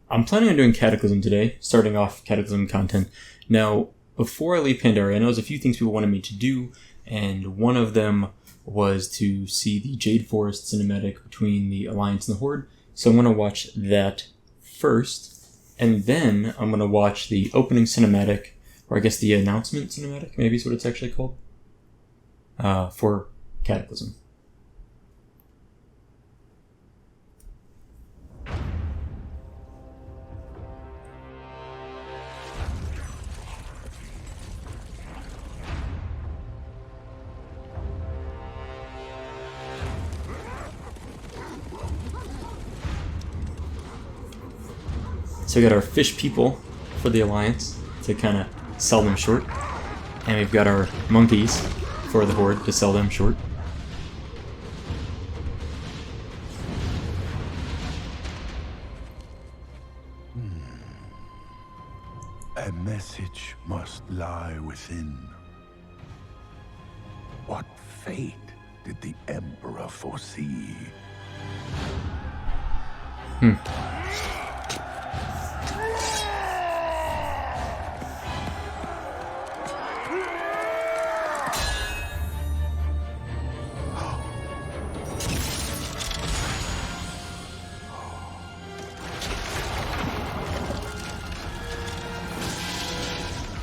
I'm planning on doing Cataclysm today, starting off Cataclysm content. Now, before I leave Pandaria, I know there's a few things people wanted me to do, and one of them was to see the Jade Forest cinematic between the Alliance and the Horde. So I'm going to watch that first, and then I'm going to watch the opening cinematic, or I guess the announcement cinematic, maybe is what it's actually called, for Cataclysm. So we got our fish people for the Alliance to kind of sell them short. And we've got our monkeys for the Horde to sell them short. A message must lie within. What fate did the Emperor foresee?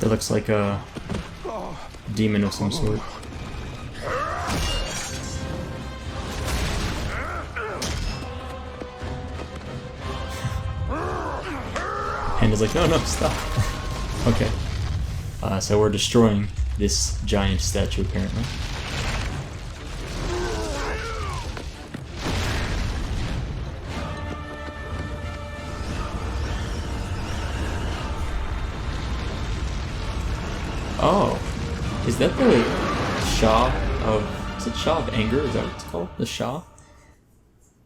It looks like a demon of some sort. And it's like, no, stop. Okay. So we're destroying this giant statue, apparently. Oh, is that the Shah of... Is it Shah of Anger? Is that what it's called? The Shah?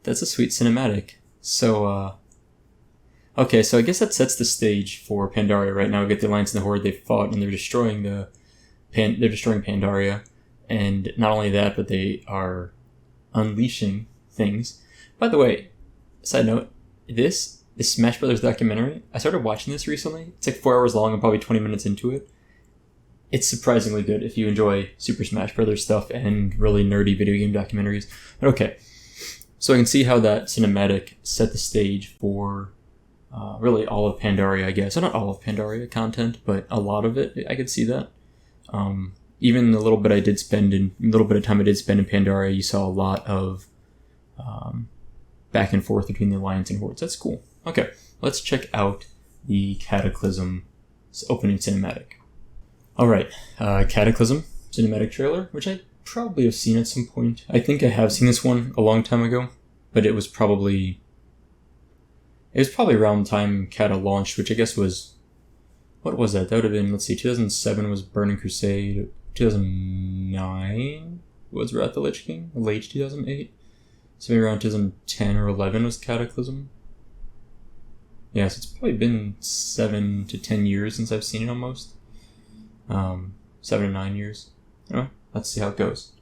That's a sweet cinematic. So, okay, so I guess that sets the stage for Pandaria. Right now we get the Alliance and the Horde. They fought and they're destroying they're destroying Pandaria. And not only that, but they are unleashing things. By the way, side note, this Smash Brothers documentary, I started watching this recently. It's like 4 hours long. I'm probably 20 minutes into it. It's surprisingly good if you enjoy Super Smash Brothers stuff and really nerdy video game documentaries. But okay, so I can see how that cinematic set the stage for really all of Pandaria, I guess. So not all of Pandaria content, but a lot of it. I could see that. Even the little bit of time I did spend in Pandaria, you saw a lot of back and forth between the Alliance and Hordes. That's cool. Okay, let's check out the Cataclysm opening cinematic. Alright, Cataclysm cinematic trailer, which I probably have seen at some point. I think I have seen this one a long time ago, but it was probably around the time Cata launched, which I guess was... What was that? That would have been, let's see, 2007 was Burning Crusade, 2009 was Wrath of the Lich King, late 2008. So maybe around 2010 or 11 was Cataclysm. Yeah, so it's probably been 7 to 10 years since I've seen it almost. 7 to 9 years. Anyway, let's see how it goes.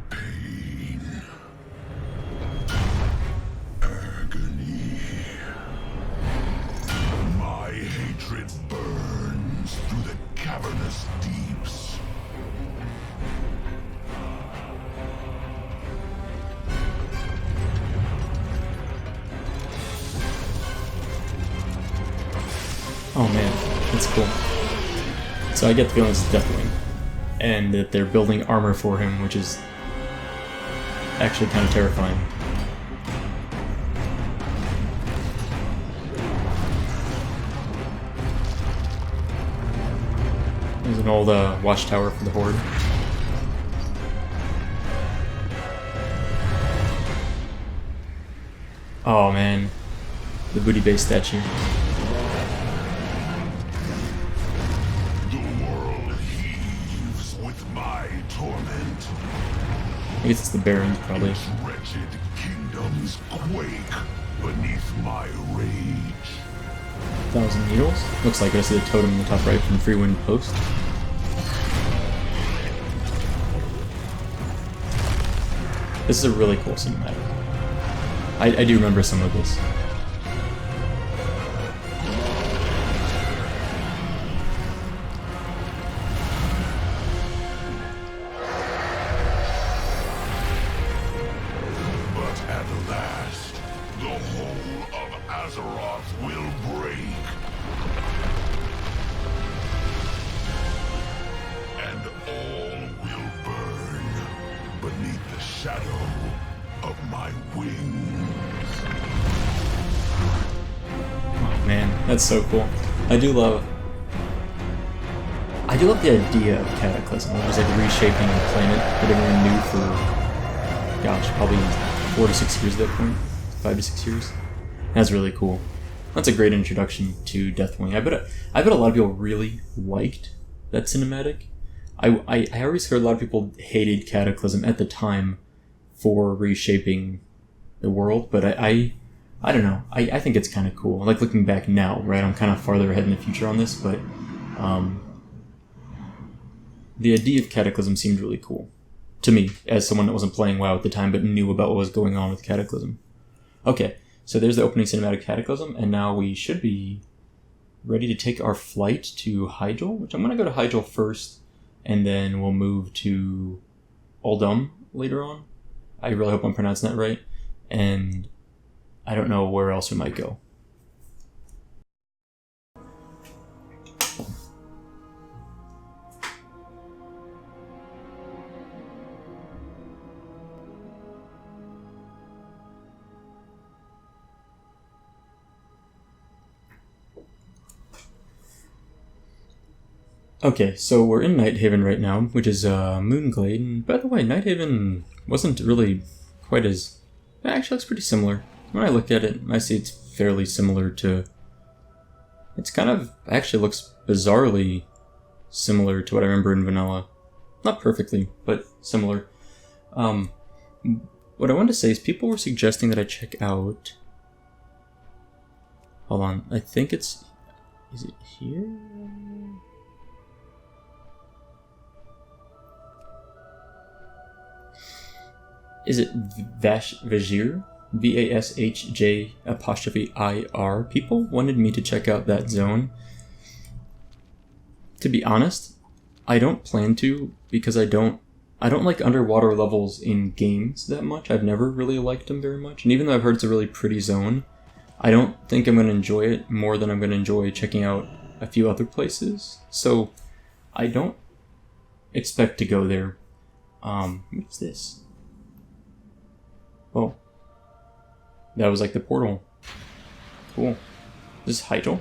Pain. Agony. My hatred burns through the cavernous deeps. Oh man, that's cool. So I get the feeling it's Deathwing, and that they're building armor for him, which is actually kind of terrifying. There's an old watchtower for the Horde. Oh man, the booty base statue. Torment. I guess it's the Barons, probably. Wretched kingdoms quake beneath my rage. 1,000 needles. Looks like I see the totem in the top right from Free Wind Post. This is a really cool cinematic. I do remember some of this. That's so cool. I do love the idea of Cataclysm, which is like reshaping the planet that everyone knew for, gosh, probably 4 to 6 years at that point, 5 to 6 years. That's really cool. That's a great introduction to Deathwing. I bet a lot of people really liked that cinematic. I always heard a lot of people hated Cataclysm at the time for reshaping the world, but I don't know. I think it's kind of cool. Like looking back now, right? I'm kind of farther ahead in the future on this, but the idea of Cataclysm seemed really cool to me as someone that wasn't playing WoW at the time but knew about what was going on with Cataclysm. Okay, so there's the opening cinematic Cataclysm, and now we should be ready to take our flight to Hyjal, which I'm going to go to Hyjal first, and then we'll move to Uldum later on. I really hope I'm pronouncing that right. And I don't know where else we might go. Okay, so we're in Nighthaven right now, which is Moonglade. And by the way, Nighthaven wasn't really quite as... It actually looks pretty similar. When I look at it, I see it's fairly similar to... It's kind of... Actually looks bizarrely similar to what I remember in Vanilla. Not perfectly, but similar. What I wanted to say is people were suggesting that I check out... Hold on, I think it's... Is it here? Is it Vashjir? VASHJ''IR. People wanted me to check out that zone. To be honest, I don't plan to because I don't like underwater levels in games that much. I've never really liked them very much. And even though I've heard it's a really pretty zone, I don't think I'm going to enjoy it more than I'm going to enjoy checking out a few other places. So I don't expect to go there. What's this? Oh. That was like the portal. Cool. This is Hyjal.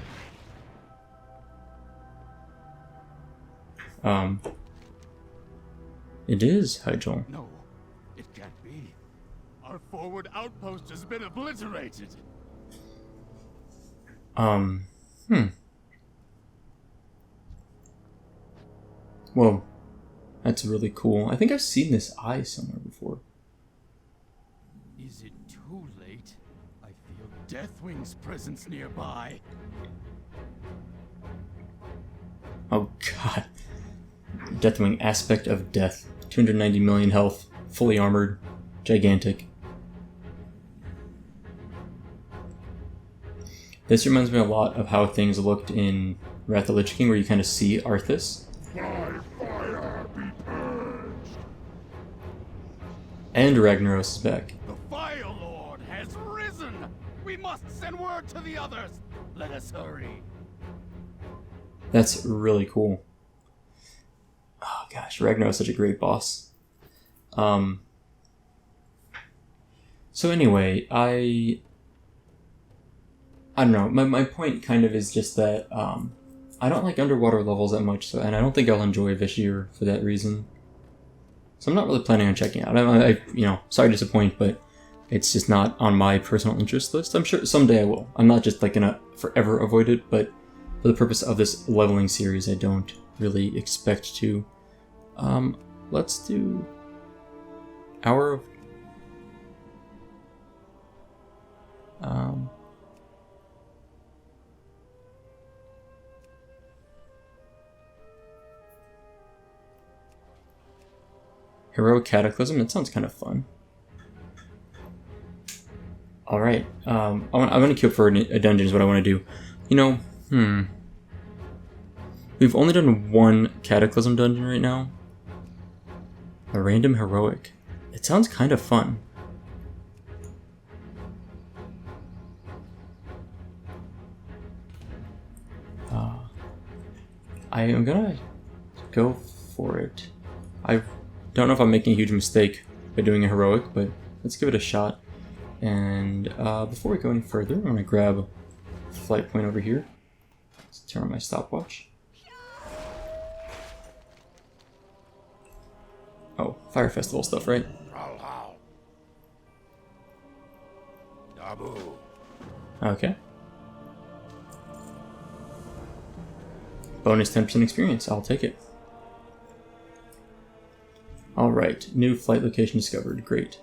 It is Hyjal. No, it can't be. Our forward outpost has been obliterated. Whoa. That's really cool. I think I've seen this eye somewhere before. Is it too late? I feel Deathwing's presence nearby. Oh god. Deathwing, aspect of death. 290 million health, fully armored, gigantic. This reminds me a lot of how things looked in Wrath of the Lich King, where you kind of see Arthas. And Ragnaros is back. The Fire Lord has risen! We must send word to the others! Let us hurry. That's really cool. Oh gosh, Ragnaros is such a great boss. So anyway, I don't know, my point kind of is just that I don't like underwater levels that much, so, and I don't think I'll enjoy Vashjir for that reason. So I'm not really planning on checking out. I sorry to disappoint, but it's just not on my personal interest list. I'm sure someday I will. I'm not just like gonna forever avoid it, but for the purpose of this leveling series, I don't really expect to. Let's do Hour of Heroic Cataclysm, that sounds kind of fun. Alright, I'm gonna queue up for a dungeon is what I want to do. You know, we've only done one Cataclysm dungeon right now. A random heroic. It sounds kind of fun. I am gonna go for it. I don't know if I'm making a huge mistake by doing a heroic, but let's give it a shot. And before we go any further, I'm gonna grab a flight point over here. Let's turn on my stopwatch. Oh, Fire Festival stuff, right? Okay. Bonus 10% experience, I'll take it. Alright, new flight location discovered, great.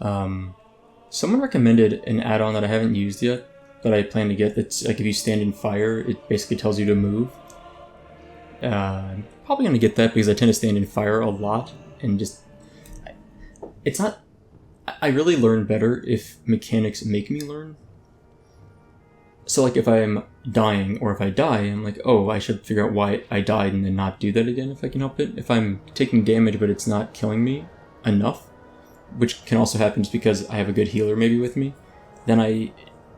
Someone recommended an add-on that I haven't used yet, that I plan to get, that's like if you stand in fire, it basically tells you to move. I'm probably going to get that because I tend to stand in fire a lot, and just... It's not... I really learn better if mechanics make me learn. So like if I'm dying, or if I die, I'm like, oh, I should figure out why I died and then not do that again if I can help it. If I'm taking damage but it's not killing me enough, which can also happen just because I have a good healer maybe with me, then I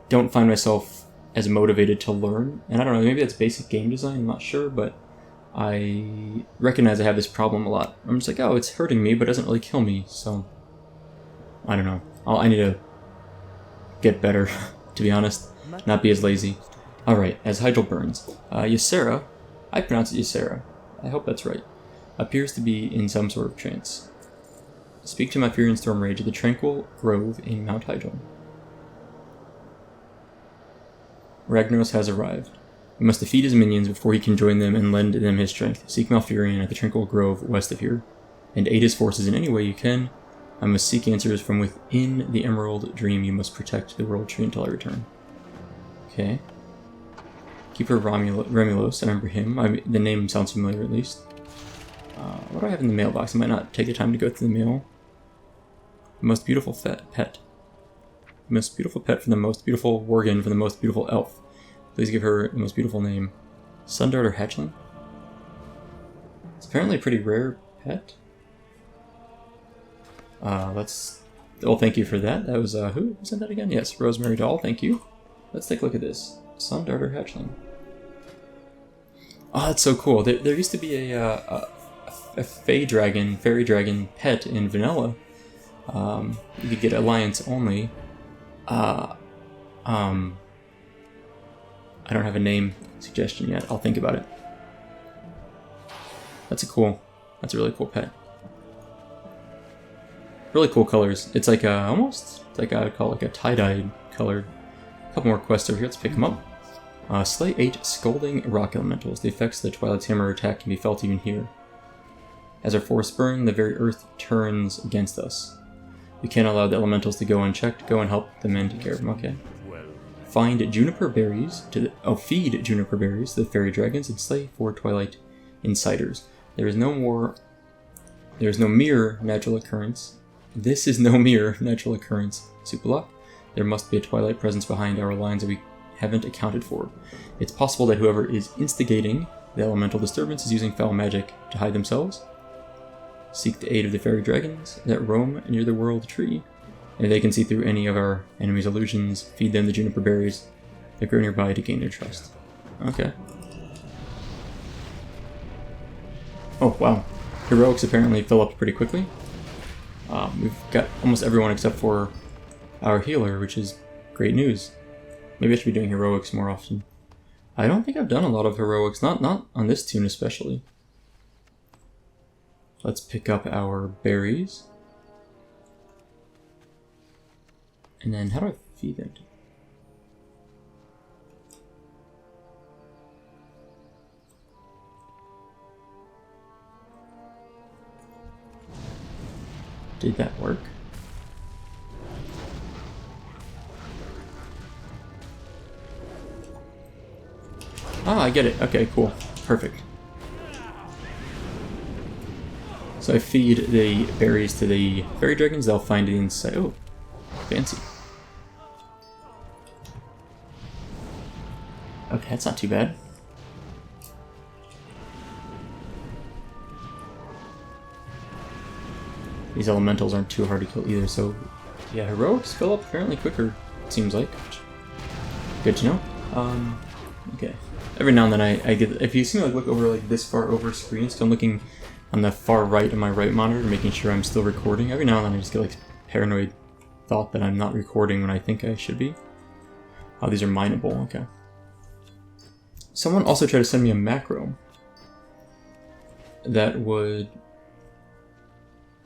don't find myself as motivated to learn. And I don't know, maybe that's basic game design, I'm not sure, but I recognize I have this problem a lot. I'm just like, oh, it's hurting me, but it doesn't really kill me, so... I don't know. I need to get better, to be honest. Not be as lazy. Alright, as Hyjal burns. Ysera, I pronounce it Ysera, I hope that's right, appears to be in some sort of trance. Speak to my fury and storm rage at the tranquil grove in Mount Hyjal. Ragnaros has arrived. We must defeat his minions before he can join them and lend them his strength. Seek Malfurion at the tranquil grove west of here, and aid his forces in any way you can. I must seek answers from within the Emerald Dream. You must protect the World Tree until I return. Okay. Keeper Romulos, I remember him. The name sounds familiar at least. What do I have in the mailbox? I might not take the time to go through the mail. The most beautiful pet. The most beautiful pet for the most beautiful Worgen for the most beautiful elf. Please give her the most beautiful name. Sundart or Hatchling? It's apparently a pretty rare pet. Oh, thank you for that. That was, who sent that again? Yes, Rosemary Doll, thank you. Let's take a look at this. Sundart or Hatchling. Oh, that's so cool. There used to be a fairy dragon pet in vanilla. You could get alliance only. I don't have a name suggestion yet. I'll think about it. That's a really cool pet. Really cool colors. It's like almost like I would call it like a tie-dye color. A couple more quests over here. Let's pick them up. Slay 8 Scolding Rock Elementals. The effects of the Twilight's Hammer attack can be felt even here. As our forests burn, the very earth turns against us. We can't allow the elementals to go unchecked. Go and help the men take care of them. Okay. Feed juniper berries to the fairy dragons and slay 4 Twilight Insiders. There is no mere natural occurrence. This is no mere natural occurrence. Supalok. There must be a Twilight presence behind our lines that we haven't accounted for. It's possible that whoever is instigating the elemental disturbance is using foul magic to hide themselves. Seek the aid of the fairy dragons that roam near the World Tree. And if they can see through any of our enemies' illusions, feed them the juniper berries that grow nearby to gain their trust. Okay. Oh, wow. Heroics apparently fill up pretty quickly. We've got almost everyone except for our healer, which is great news. Maybe I should be doing heroics more often. I don't think I've done a lot of heroics, not on this tune especially. Let's pick up our berries. And then how do I feed them? Did that work? Ah, I get it. Okay, cool. Perfect. So I feed the berries to the fairy dragons, they'll find it inside. Oh, fancy. Okay, that's not too bad. These elementals aren't too hard to kill either, so yeah, heroics fill up apparently quicker, it seems like. Good to know. Okay. Every now and then I get, if you see me like look over like this far over screen, so I'm looking on the far right of my right monitor, making sure I'm still recording. Every now and then I just get like paranoid thought that I'm not recording when I think I should be. Oh, these are mineable, okay. Someone also tried to send me a macro that would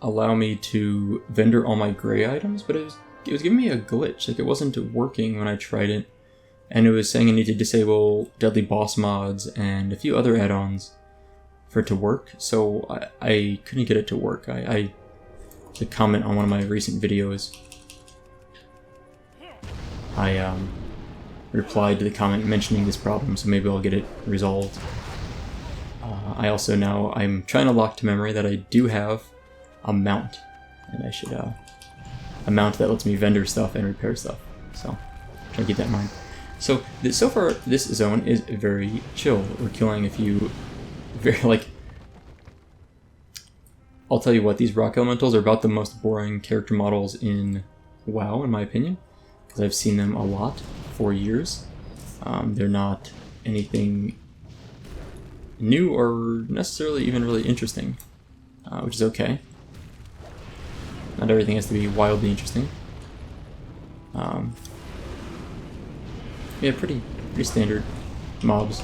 allow me to vendor all my gray items, but it was giving me a glitch, like it wasn't working when I tried it, and it was saying I need to disable deadly boss mods and a few other add-ons for it to work, so I couldn't get it to work. I to comment on one of my recent videos, I replied to the comment mentioning this problem, so maybe I'll get it resolved. I also now, I'm trying to lock to memory that I do have a mount, and I should, a mount that lets me vendor stuff and repair stuff, so try to keep that in mind. So, so far, this zone is very chill. We're killing a few very, like, I'll tell you what, these rock elementals are about the most boring character models in WoW, in my opinion, because I've seen them a lot for years. They're not anything new or necessarily even really interesting, which is okay. Not everything has to be wildly interesting. Yeah, pretty standard mobs.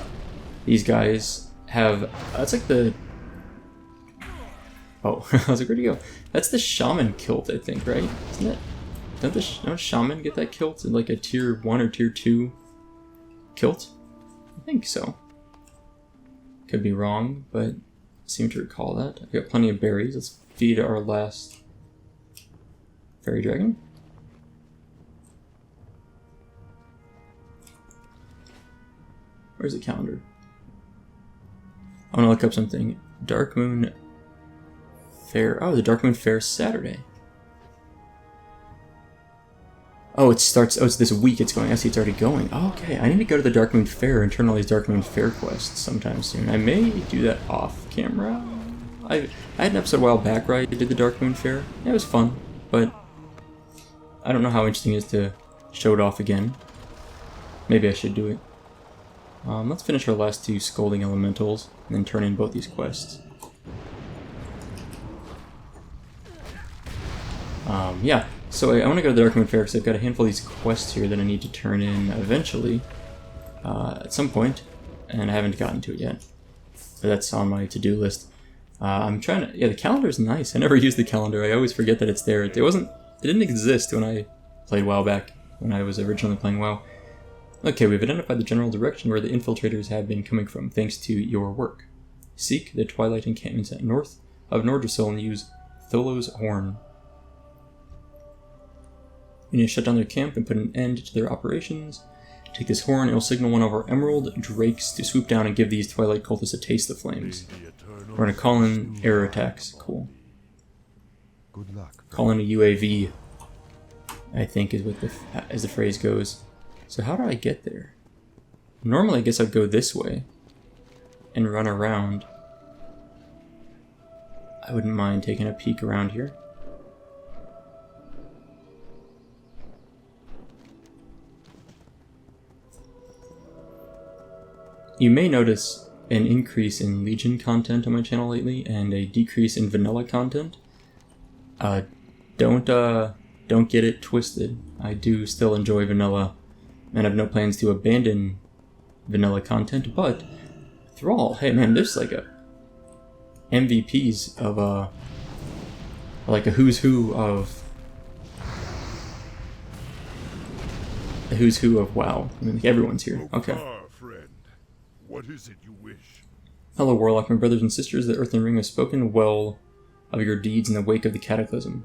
These guys have, that's like the, oh, I was like, where'd he go? That's the shaman kilt, I think, right? Isn't it? Don't shaman get that kilt in like a tier 1 or tier 2 kilt? I think so. Could be wrong, but I seem to recall that. I've got plenty of berries. Let's feed our last fairy dragon. Where's the calendar? I want to look up something. Dark Moon Fair. Oh, the Dark Moon Fair Saturday. Oh, it starts. Oh, it's this week it's going. I see it's already going. Oh, okay, I need to go to the Dark Moon Fair and turn all these Dark Moon Fair quests sometime soon. I may do that off camera. I had an episode a while back where I did the Dark Moon Fair. It was fun, but I don't know how interesting it is to show it off again. Maybe I should do it. Let's finish our last two Scolding Elementals, and then turn in both these quests. Yeah, so I want to go to the Dark Moon Fair because I've got a handful of these quests here that I need to turn in eventually, at some point, and I haven't gotten to it yet. So that's on my to-do list. I'm trying to, yeah, the calendar's nice. I never use the calendar. I always forget that it's there. It didn't exist when I played WoW back, when I was originally playing WoW. Okay, we've identified the general direction where the infiltrators have been coming from, thanks to your work. Seek the Twilight encampments at north of Nordrassil and use Tholo's Horn. We need to shut down their camp and put an end to their operations. Take this horn, it will signal one of our Emerald Drakes to swoop down and give these Twilight cultists a taste of flames. We're going to call in air attacks. Cool. Good luck. Call in a UAV, I think is what as the phrase goes. So how do I get there? Normally I guess I'd go this way and run around. I wouldn't mind taking a peek around here. You may notice an increase in Legion content on my channel lately and a decrease in vanilla content. Don't get it twisted. I do still enjoy vanilla and have no plans to abandon vanilla content, but Thrall, hey man, there's like a MVPs of like a who's who of WoW. I mean, like everyone's here. Okay. What is it you wish? Hello, Warlock, my brothers and sisters. The Earth and Ring have spoken well of your deeds in the wake of the Cataclysm.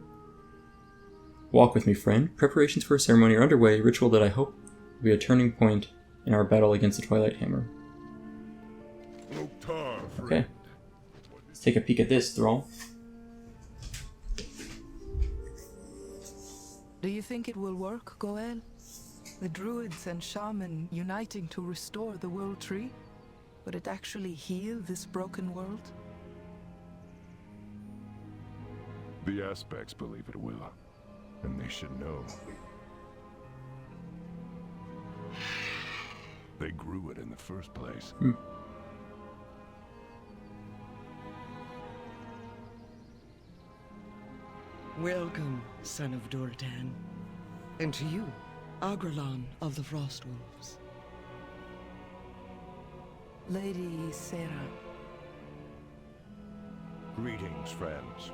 Walk with me, friend. Preparations for a ceremony are underway, a ritual that I hope will be a turning point in our battle against the Twilight Hammer. Okay. Let's take a peek at this, Thrall. Do you think it will work, Goel? The druids and shaman uniting to restore the world tree? Would it actually heal this broken world? The aspects believe it will, and they should know. They grew it in the first place. Welcome, son of Dortan. And to you, Agrelon of the Frostwolves. Lady Sarah. Greetings, friends.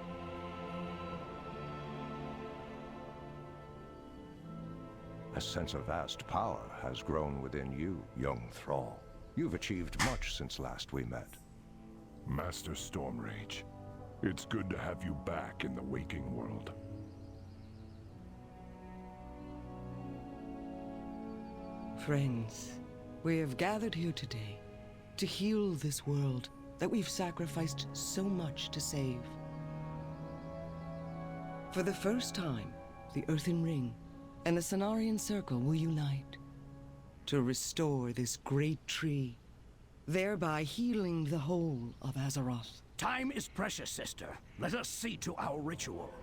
A sense of vast power has grown within you, young thrall. You've achieved much since last we met. Master Stormrage, it's good to have you back in the waking world. Friends, we have gathered here today to heal this world that we've sacrificed so much to save. For the first time, the Earthen Ring and the Cenarian Circle will unite to restore this great tree, thereby healing the whole of Azeroth. Time is precious, sister. Let us see to our ritual.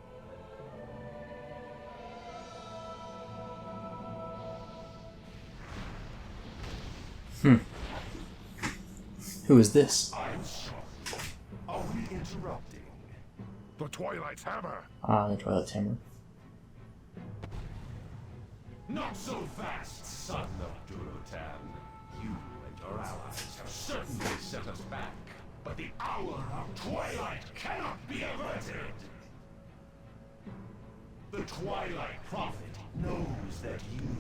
Who is this? I'm sorry. Are we interrupting? The Twilight's Hammer! Ah, the Twilight Hammer. Not so fast, son of Durotan. You and your allies have certainly set us back, but the hour of twilight cannot be averted. The Twilight Prophet knows that you,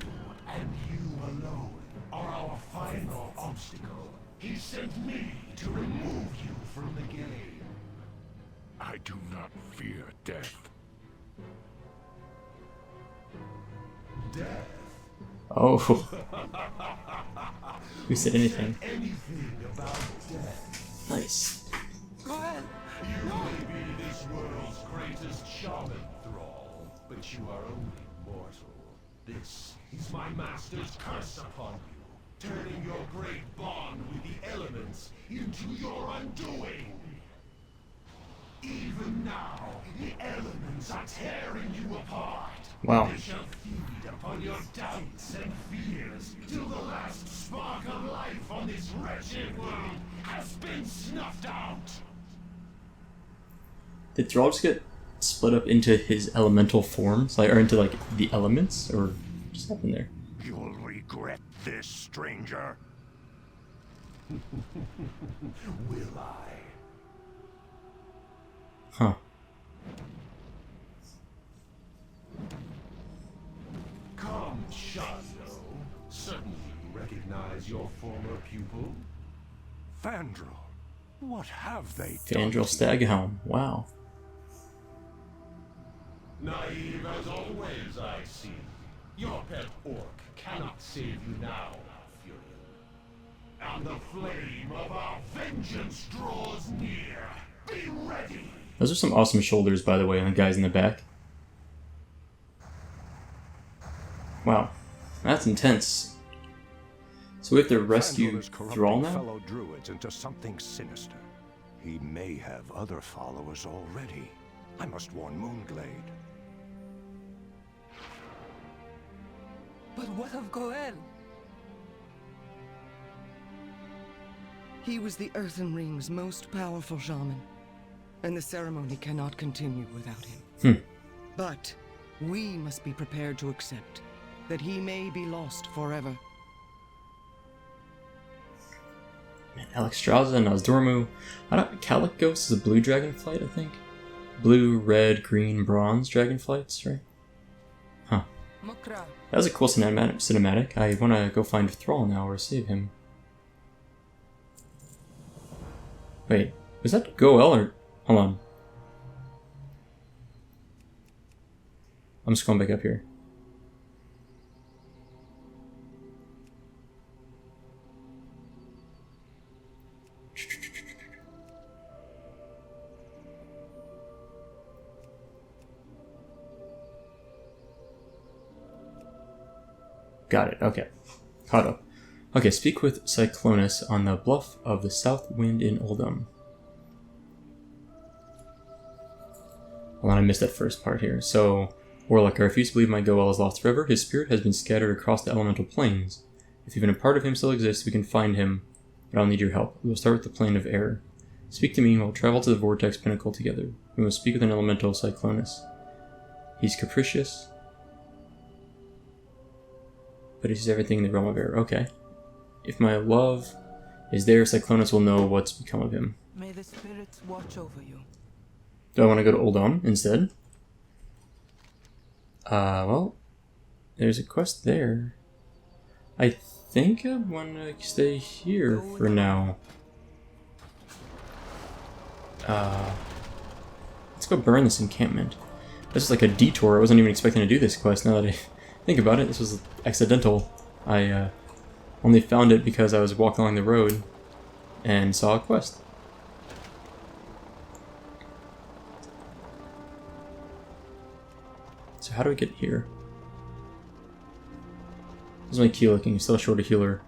and you alone, are our final obstacle. He sent me to remove you from the game. I do not fear death. Death? Oh. Who said anything? Anything about death? Nice. Goel! You may be this world's greatest shaman, thrall, but you are only mortal. This is my master's curse upon you, turning your great bond with the elements into your undoing. Even now, the elements are tearing you apart. Wow. They shall feed upon your doubts and fears till the last spark of life on this wretched world has been snuffed out. Did Thrall just get split up into his elemental forms? Like, or into, like, the elements? Or what just happened there? You'll regret this, stranger. Will I? Huh. Come, Shando. Certainly you recognize your former pupil. Fandral, what have they done? Fandral Staghelm. Wow. Naive as always, I see. Your pet orc cannot save you now, Furion. And the flame of our vengeance draws near. Be ready! Those are some awesome shoulders, by the way, on the guys in the back. Wow. That's intense. So we have to rescue Fandral is corrupting Thrall now? fellow druids into something sinister. He may have other followers already. I must warn Moonglade. But what of Goel? He was the Earthen Ring's most powerful shaman, and the ceremony cannot continue without him. But we must be prepared to accept that he may be lost forever. Man, Alexstrasza and Nozdormu. Calicos is a blue dragonflight, I think. Blue, red, green, bronze dragonflights, right? Huh. Mokra. That was a cool cinematic. I want to go find Thrall now or save him. Wait, was that Goel or... Hold on. I'm just going back up here. Got it. Okay. Caught up. Okay, speak with Cyclonus on the bluff of the South Wind in Uldum. Hold on, I missed that first part here. So, Warlock, I refuse to believe my Goel is lost forever. His spirit has been scattered across the elemental planes. If even a part of him still exists, we can find him, but I'll need your help. We will start with the plane of air. Speak to me and we'll travel to the Vortex Pinnacle together. We will speak with an elemental Cyclonus. He's capricious, but he sees everything in the realm of air. Okay. If my love is there, Cyclonus will know what's become of him. May the spirits watch over you. Do I want to go to Uldum instead? Well, there's a quest there. I think I want to stay here for now. Let's go burn this encampment. This is like a detour. I wasn't even expecting to do this quest. Now that I think about it, this was accidental. I only found it because I was walking along the road and saw a quest. So how do I get here? How's my key looking? Still short a healer.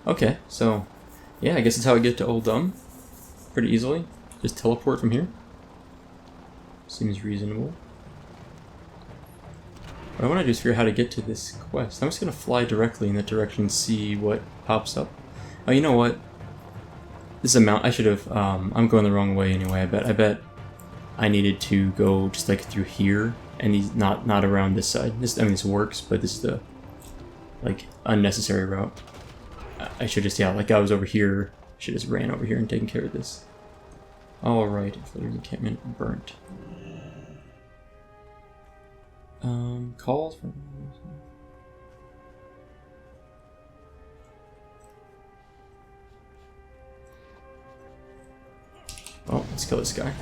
Okay, so yeah, I guess that's how I get to Uldum. Pretty easily. Just teleport from here. Seems reasonable. What I want to do is figure out how to get to this quest. I'm just going to fly directly in that direction and see what pops up. Oh, you know what? This is a mount. I should have... I'm going the wrong way anyway. I bet I needed to go just like through here and he's not around this side. This works, but this is the like unnecessary route. I should just, yeah, like I was over here. I should just ran over here and taken care of this. Alright, Flavor's encampment burnt. Calls from... Oh, let's kill this guy.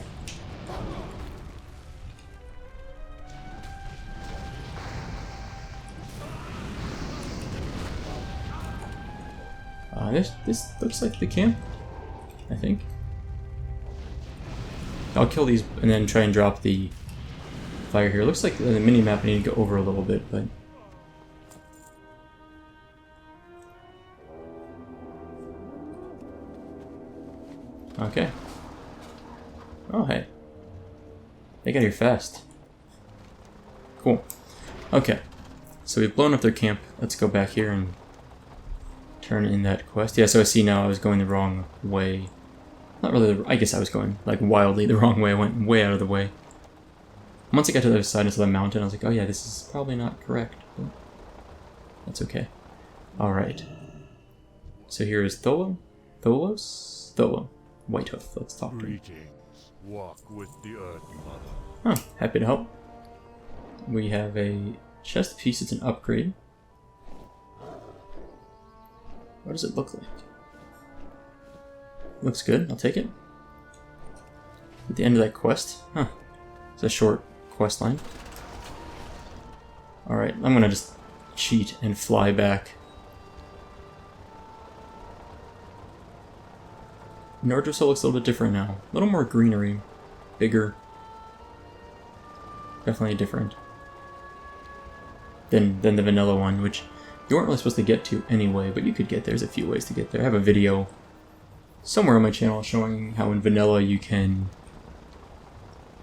This looks like the camp, I think. I'll kill these and then try and drop the fire here. Looks like the mini-map I need to go over a little bit, but... Okay. Oh, hey. They got here fast. Cool. Okay. So we've blown up their camp. Let's go back here and turn in that quest. Yeah, so I see now I was going the wrong way. Not really, I guess I was going, like, wildly the wrong way. I went way out of the way. Once I got to the other side into the mountain, I was like, oh yeah, this is probably not correct. But that's okay. Alright. So here is Tholo? Tholos? Tholo. Whitehoof. Let's talk to him. Greetings. Walk with the Earth Mother. Oh, happy to help. We have a chest piece. It's an upgrade. What does it look like? Looks good. I'll take it. At the end of that quest. Huh. It's a short quest line. Alright, I'm gonna just cheat and fly back. Nordrosol looks a little bit different now. A little more greenery. Bigger. Definitely different than the vanilla one, which you weren't really supposed to get to anyway, but you could get there. There's a few ways to get there. I have a video somewhere on my channel showing how in vanilla you can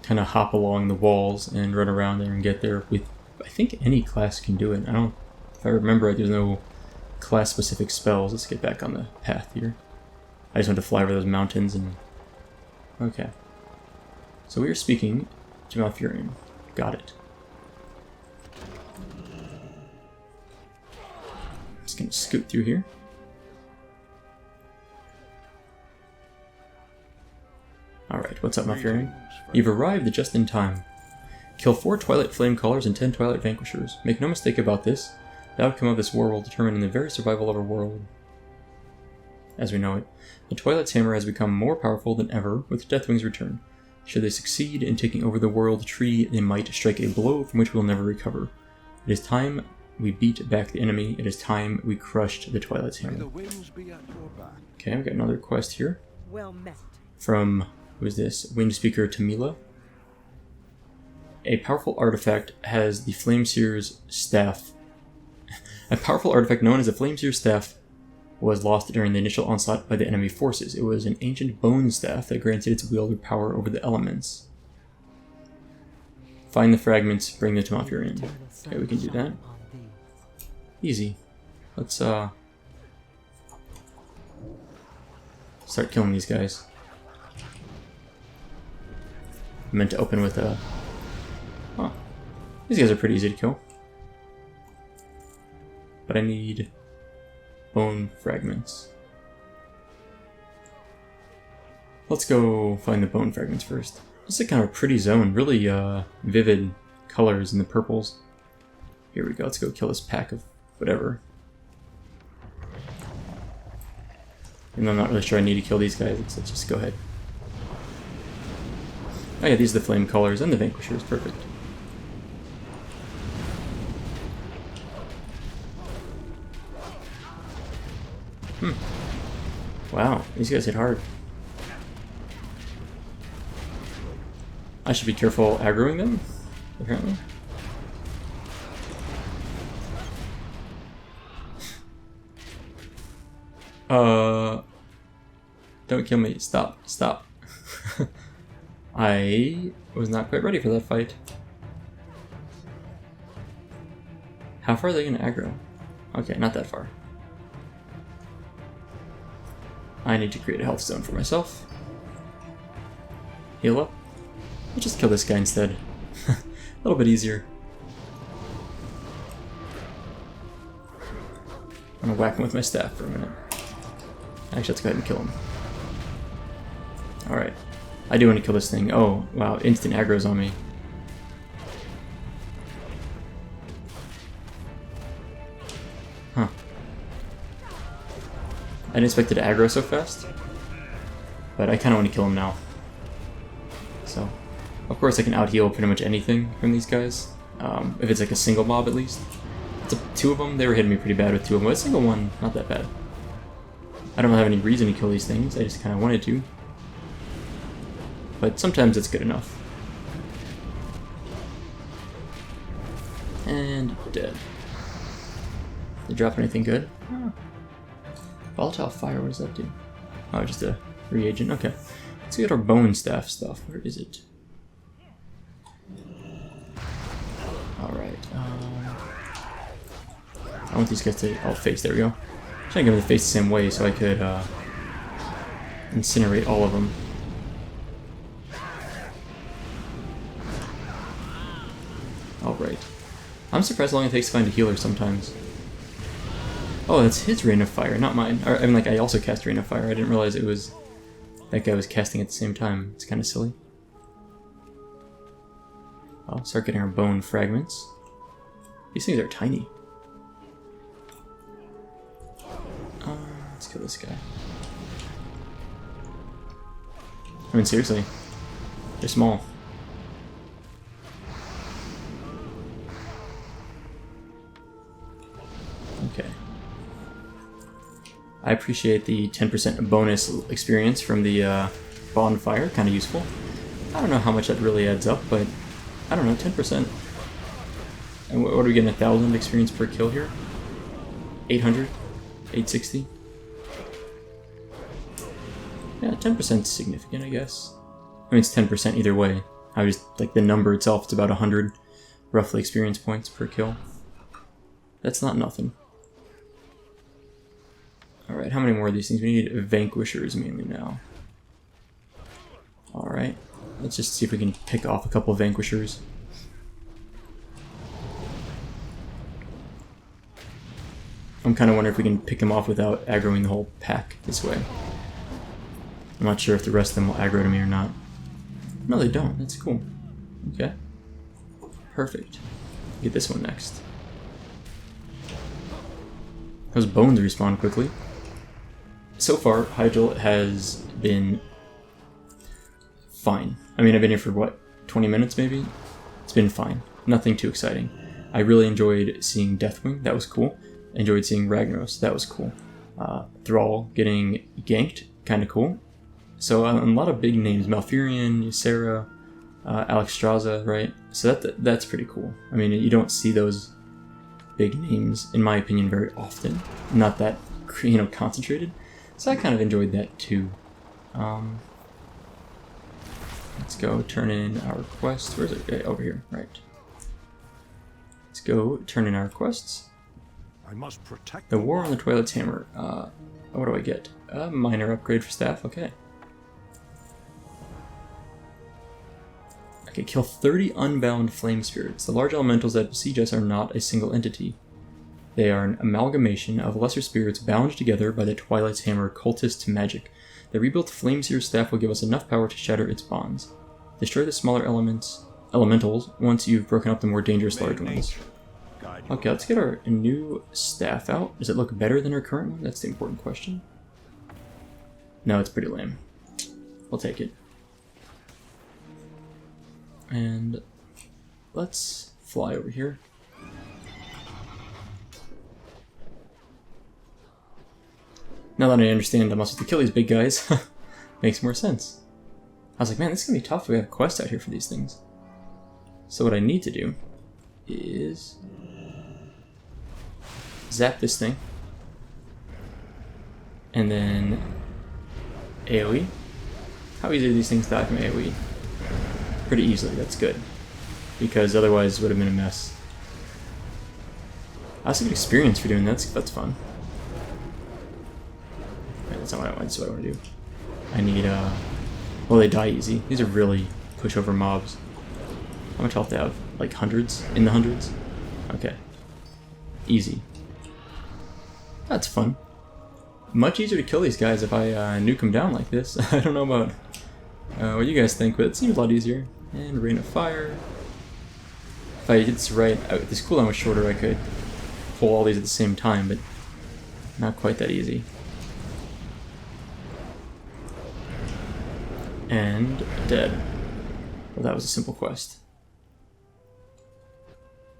kind of hop along the walls and run around there and get there with, I think any class can do it. If I remember right, there's no class-specific spells. Let's get back on the path here. I just want to fly over those mountains and... Okay. So we are speaking to Malfurion. Got it. Just gonna scoot through here. Alright, what's up, Malfurion? You've arrived just in time. Kill 4 Twilight Flame Callers and 10 Twilight Vanquishers. Make no mistake about this, the outcome of this war will determine the very survival of our world as we know it. The Twilight's hammer has become more powerful than ever with Deathwing's return. Should they succeed in taking over the world tree, they might strike a blow from which we'll never recover. It is time we beat back the enemy. It is time we crushed the Twilight's May the hammer. winds be at your back. Okay, we got another quest here. Well met. From, who is this? Windspeaker Tamila. A powerful artifact has the Flameseer's staff. A powerful artifact known as the Flameseer's staff was lost during the initial onslaught by the enemy forces. It was an ancient bone staff that granted its wielder power over the elements. Find the fragments, bring them to Mount Hyjal. Okay, we can do that. Easy. Let's start killing these guys. I meant to open with a... Huh. These guys are pretty easy to kill. But I need bone fragments. Let's go find the bone fragments first. This is kind of a pretty zone, really vivid colors in the purples. Here we go, let's go kill this pack of whatever. Even though I'm not really sure I need to kill these guys, let's just go ahead. Oh yeah, these are the flame colors and the vanquishers, perfect. Wow, these guys hit hard. I should be careful aggroing them, apparently. Don't kill me. Stop. Stop. I was not quite ready for that fight. How far are they going to aggro? Okay, not that far. I need to create a health zone for myself. Heal up. I'll just kill this guy instead. A little bit easier. I'm gonna whack him with my staff for a minute. Actually, let's go ahead and kill him. Alright. I do want to kill this thing. Oh, wow, instant aggro's on me. Huh. I didn't expect it to aggro so fast. But I kind of want to kill him now. So, of course I can out-heal pretty much anything from these guys. If it's like a single mob at least. Two of them, they were hitting me pretty bad with two of them. But a single one, not that bad. I don't have any reason to kill these things, I just kind of wanted to. But sometimes it's good enough. And dead. Did they drop anything good? Oh. Volatile fire, what does that do? Oh, just a reagent, okay. Let's get our bone staff stuff. Where is it? Alright, I want these guys to all face, there we go. I'm trying to get them to face the same way so I could incinerate all of them. Alright. I'm surprised how long it takes to find a healer sometimes. Oh, that's his Rain of Fire, not mine. I mean, like, I also cast Rain of Fire. I didn't realize it was... that guy was casting at the same time. It's kind of silly. I'll start getting our bone fragments. These things are tiny. Let's kill this guy. I mean, seriously. They're small. Okay. I appreciate the 10% bonus experience from the bonfire. Kind of useful. I don't know how much that really adds up, but I don't know, 10%. And what are we getting, 1,000 experience per kill here? 800? 860? Yeah, 10% is significant, I guess. I mean, it's 10% either way. I just, like, the number itself, it's about 100, roughly, experience points per kill. That's not nothing. Alright, how many more of these things? We need vanquishers mainly now. Alright, let's just see if we can pick off a couple of vanquishers. I'm kind of wondering if we can pick them off without aggroing the whole pack this way. I'm not sure if the rest of them will aggro to me or not. No, they don't. That's cool. Okay. Perfect. Get this one next. Those bones respawn quickly. So far, Hyjal has been fine. I mean, I've been here for, what, 20 minutes maybe? It's been fine. Nothing too exciting. I really enjoyed seeing Deathwing. That was cool. Enjoyed seeing Ragnaros. That was cool. Thrall getting ganked. Kind of cool. So a lot of big names. Malfurion, Ysera, Alexstrasza, right? So that's pretty cool. I mean, you don't see those big names, in my opinion, very often. Not that, concentrated. So I kind of enjoyed that too. Let's go turn in our quest. Where's it? Okay, over here, right. Let's go turn in our quests. I must protect The War on the Twilight's Hammer. What do I get? A minor upgrade for staff, okay. Okay, kill 30 unbound flame spirits. The large elementals that besiege us are not a single entity. They are an amalgamation of lesser spirits bound together by the Twilight's Hammer cultist magic. The rebuilt Flame Seer staff will give us enough power to shatter its bonds. Destroy the smaller elementals once you've broken up the more dangerous large ones. Okay, let's get our new staff out. Does it look better than our current one? That's the important question. No, it's pretty lame. We'll take it. And let's fly over here. Now that I understand I must have to kill these big guys, makes more sense. I was like, man, this is gonna be tough. We have quests out here for these things. So what I need to do is zap this thing, and then AoE. How easy do these things die from AoE? Pretty easily. That's good, because otherwise it would have been a mess. I also get experience for doing that. That's fun. That's not what I want. That's what I want to do. I need, well, they die easy. These are really pushover mobs. How much health do they have? Like hundreds? In the hundreds? Okay. Easy. That's fun. Much easier to kill these guys if I nuke them down like this. I don't know about what you guys think, but it seems a lot easier. And Rain of Fire. If I did this right, if this cooldown was shorter, I could pull all these at the same time, but not quite that easy. And dead. Well, that was a simple quest.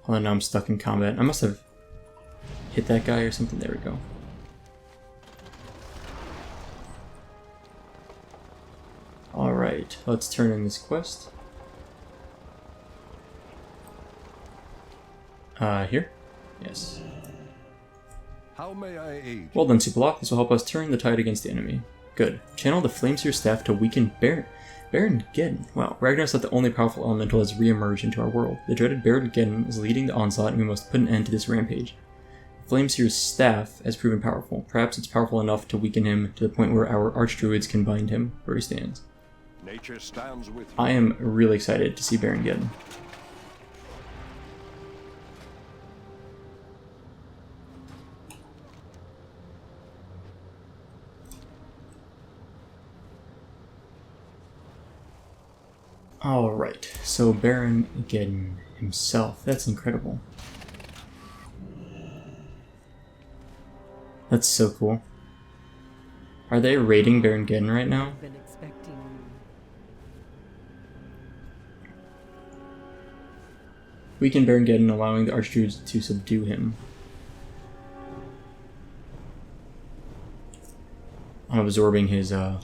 Hold on, now I'm stuck in combat. I must have hit that guy or something. There we go. Alright, let's turn in this quest. Here? Yes. How may I aid? Well done, SoupaSoka. This will help us turn the tide against the enemy. Good. Channel the Flameseer staff to weaken Baron Geddon. Wow, Ragnaros, that the only powerful elemental, has re-emerged into our world. The dreaded Baron Geddon is leading the onslaught, and we must put an end to this rampage. Flameseer's staff has proven powerful. Perhaps it's powerful enough to weaken him to the point where our archdruids can bind him where he stands. Nature stands with you. I am really excited to see Baron Geddon. Alright, so Baron Geddon himself. That's incredible. That's so cool. Are they raiding Baron Geddon right now? Been expecting you. Weaken Baron Geddon, allowing the archdruids to subdue him. I'm absorbing his, Now,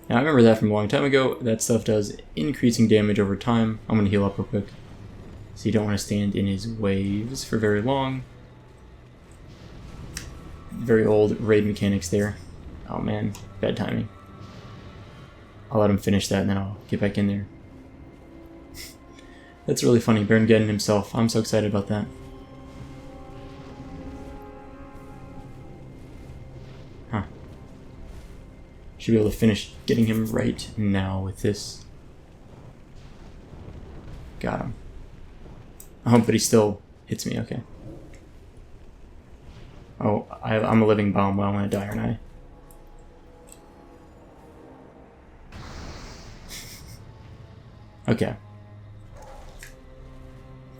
I remember that from a long time ago. That stuff does increasing damage over time. I'm going to heal up real quick. So you don't want to stand in his waves for very long. Very old raid mechanics there. Oh man, bad timing. I'll let him finish that and then I'll get back in there. That's really funny. Baron Geddon himself. I'm so excited about that. Huh. Should be able to finish getting him right now with this. Got him. Oh, but he still hits me. Okay. Oh, I'm a living bomb. Well, I'm gonna die, aren't I? Okay.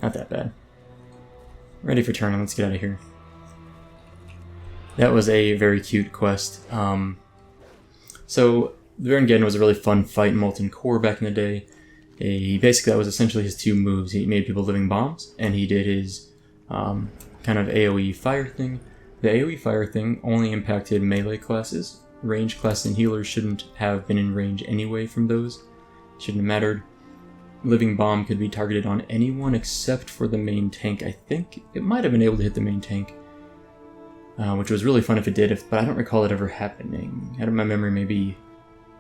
Not that bad. Ready for turn. Let's get out of here. That was a very cute quest. So, Baron Geddon was a really fun fight in Molten Core back in the day. Basically, that was essentially his two moves. He made people living bombs, and he did his kind of AoE fire thing. The AoE fire thing only impacted melee classes. Range classes and healers shouldn't have been in range anyway from those. Shouldn't have mattered. Living bomb could be targeted on anyone except for the main tank. I think it might have been able to hit the main tank, which was really fun if it did, but I don't recall it ever happening. Out of my memory, maybe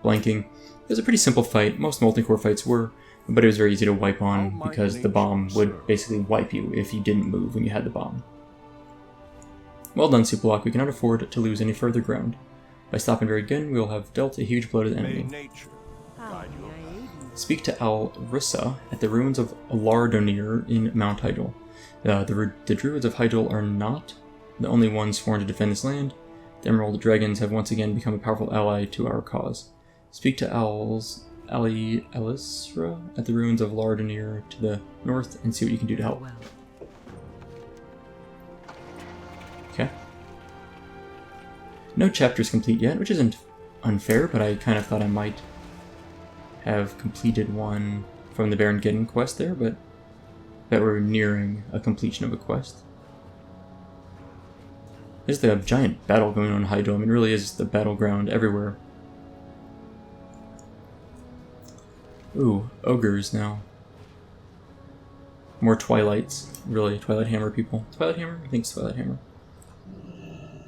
blanking. It was a pretty simple fight. Most multi-core fights were, but it was very easy to wipe on because the bomb would basically wipe you if you didn't move when you had the bomb. Well done, SoupaSoka. We cannot afford to lose any further ground. By stopping very again, we will have dealt a huge blow to the enemy. Speak to Al-Rissa at the ruins of Lardonir in Mount Hyjal. The druids of Hyjal are not the only ones sworn to defend this land. The Emerald Dragons have once again become a powerful ally to our cause. Speak to Ali Elisra at the ruins of Lardonir to the north and see what you can do to help. Okay. No chapters complete yet, which isn't unfair, but I kind of thought I might have completed one from the Baron Geddon quest there, but that we're nearing a completion of a quest. There's the giant battle going on in Hyjal. I mean, it really is the battleground everywhere. Ooh, ogres now. More Twilights. Really, Twilight Hammer people. Twilight Hammer? I think it's Twilight Hammer.